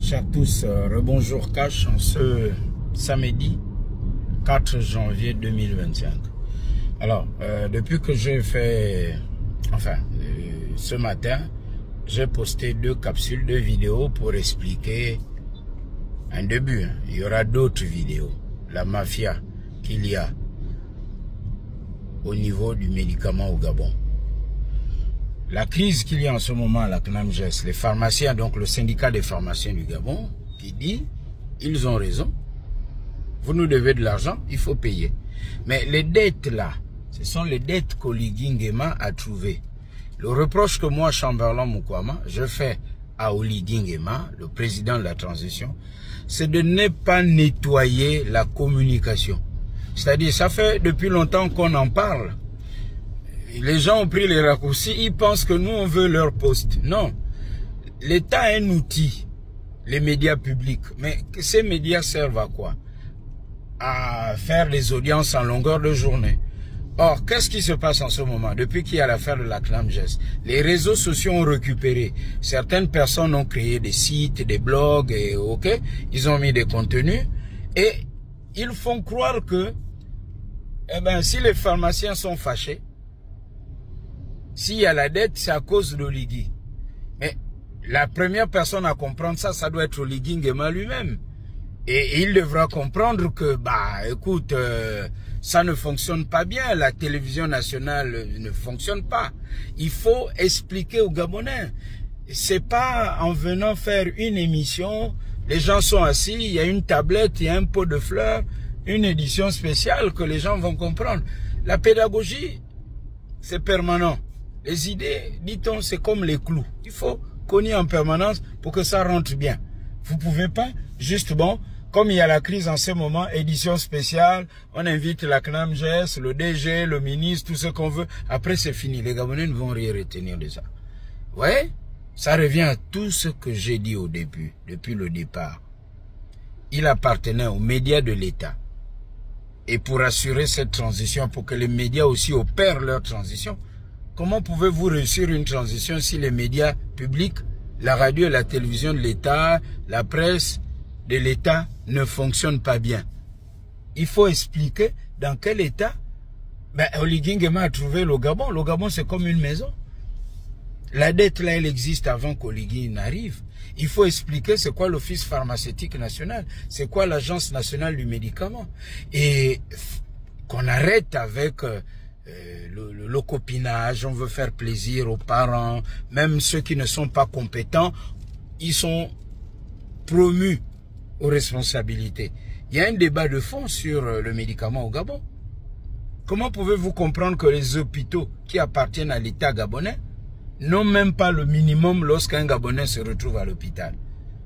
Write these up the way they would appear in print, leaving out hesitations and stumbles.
Chers tous, rebonjour Cash en ce samedi 4 janvier 2025. Alors, depuis que j'ai fait, ce matin, j'ai posté 2 capsules de vidéos pour expliquer un début. Il y aura d'autres vidéos. La mafia qu'il y a au niveau du médicament au Gabon. La crise qu'il y a en ce moment à la CNAMGES, les pharmaciens, donc le syndicat des pharmaciens du Gabon, qui dit, ils ont raison, vous nous devez de l'argent, il faut payer. Mais les dettes là, ce sont les dettes qu'Oligui Nguema a trouvées. Le reproche que moi, Chamberlain Mukwama, je fais à Oligui Nguema, le président de la transition, c'est de ne pas nettoyer la communication. C'est-à-dire, ça fait depuis longtemps qu'on en parle. Les gens ont pris les raccourcis, ils pensent que nous on veut leur poste. Non, l'État a un outil, les médias publics. Mais ces médias servent à quoi? À faire des audiences en longueur de journée. Or, qu'est-ce qui se passe en ce moment? Depuis qu'il y a l'affaire de la CNAMGES, les réseaux sociaux ont récupéré. Certaines personnes ont créé des sites, des blogs, et ils ont mis des contenus. Et ils font croire que, si les pharmaciens sont fâchés, s'il y a la dette, c'est à cause d'Oligui. Mais la première personne à comprendre ça, ça doit être Oligui Nguema lui-même. Et il devra comprendre que, écoute, ça ne fonctionne pas bien. La télévision nationale ne fonctionne pas. Il faut expliquer aux Gabonais. C'est pas en venant faire une émission, les gens sont assis, il y a une tablette, il y a un pot de fleurs, une édition spéciale que les gens vont comprendre. La pédagogie, c'est permanent. Les idées, dit-on, c'est comme les clous. Il faut cogner en permanence pour que ça rentre bien. Vous pouvez pas, juste comme il y a la crise en ce moment, édition spéciale, on invite la CNAMGES, le DG, le ministre, tout ce qu'on veut. Après, c'est fini. Les Gabonais ne vont rien retenir de ça. Ouais, ça revient à tout ce que j'ai dit au début, depuis le départ. Il appartenait aux médias de l'État. Et pour assurer cette transition, pour que les médias aussi opèrent leur transition, comment pouvez-vous réussir une transition si les médias publics, la radio et la télévision de l'État, la presse de l'État ne fonctionnent pas bien? Il faut expliquer dans quel état Oligui Nguema a trouvé le Gabon. Le Gabon, c'est comme une maison. La dette, là, elle existe avant qu'Oligui n'arrive. Il faut expliquer c'est quoi l'Office pharmaceutique national, c'est quoi l'Agence nationale du médicament. Et qu'on arrête avec le copinage, on veut faire plaisir aux parents, même ceux qui ne sont pas compétents, ils sont promus aux responsabilités. Il y a un débat de fond sur le médicament au Gabon. Comment pouvez-vous comprendre que les hôpitaux qui appartiennent à l'État gabonais n'ont même pas le minimum lorsqu'un Gabonais se retrouve à l'hôpital?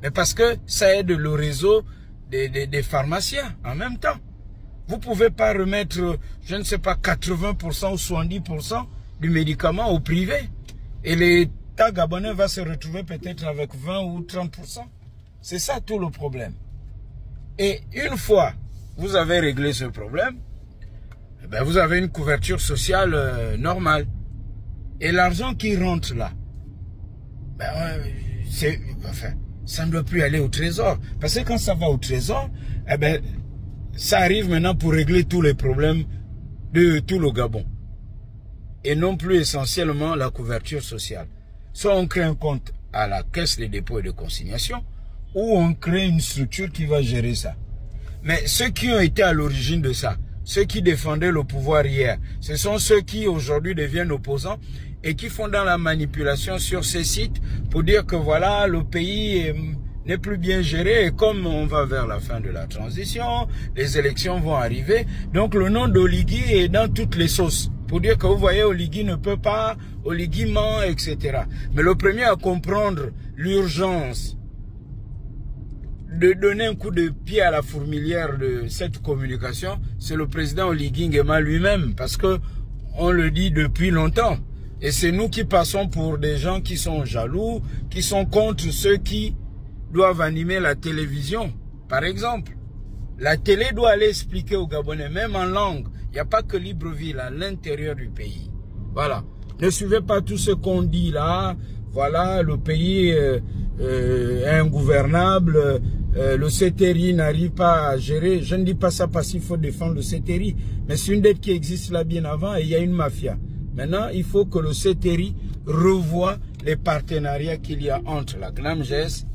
Mais parce que ça aide le réseau des pharmaciens en même temps. Vous ne pouvez pas remettre, je ne sais pas, 80% ou 70% du médicament au privé. Et l'État gabonais va se retrouver peut-être avec 20 ou 30%. C'est ça tout le problème. Et une fois vous avez réglé ce problème, vous avez une couverture sociale normale. Et l'argent qui rentre là, ça ne doit plus aller au trésor. Parce que quand ça va au trésor, ça arrive maintenant pour régler tous les problèmes de tout le Gabon. Et non plus essentiellement la couverture sociale. Soit on crée un compte à la caisse des dépôts et de consignation, ou on crée une structure qui va gérer ça. Mais ceux qui ont été à l'origine de ça, ceux qui défendaient le pouvoir hier, ce sont ceux qui aujourd'hui deviennent opposants et qui font dans la manipulation sur ces sites pour dire que voilà, le pays n'est plus bien géré et comme on va vers la fin de la transition, les élections vont arriver, donc le nom d'Oligui est dans toutes les sauces. Pour dire que vous voyez, Oligui ne peut pas, Oligui ment, etc. Mais le premier à comprendre l'urgence de donner un coup de pied à la fourmilière de cette communication, c'est le président Oligui Nguema lui-même, parce que on le dit depuis longtemps. Et c'est nous qui passons pour des gens qui sont jaloux, qui sont contre ceux qui doivent animer la télévision. Par exemple, la télé doit aller expliquer aux Gabonais, même en langue. Il n'y a pas que Libreville à l'intérieur du pays. Voilà. Ne suivez pas tout ce qu'on dit là. voilà, le pays est ingouvernable, le CTRI n'arrive pas à gérer. Je ne dis pas ça parce qu'il faut défendre le CTRI, mais c'est une dette qui existe là bien avant et il y a une mafia. Maintenant, il faut que le CTRI revoie les partenariats qu'il y a entre la CNAMGES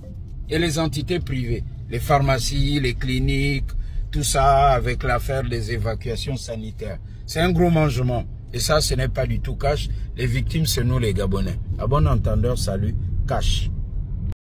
et les entités privées, les pharmacies, les cliniques, tout ça avec l'affaire des évacuations sanitaires. C'est un gros mangement. Et ça, ce n'est pas du tout cash. Les victimes, c'est nous les Gabonais. À bon entendeur, salut, cash.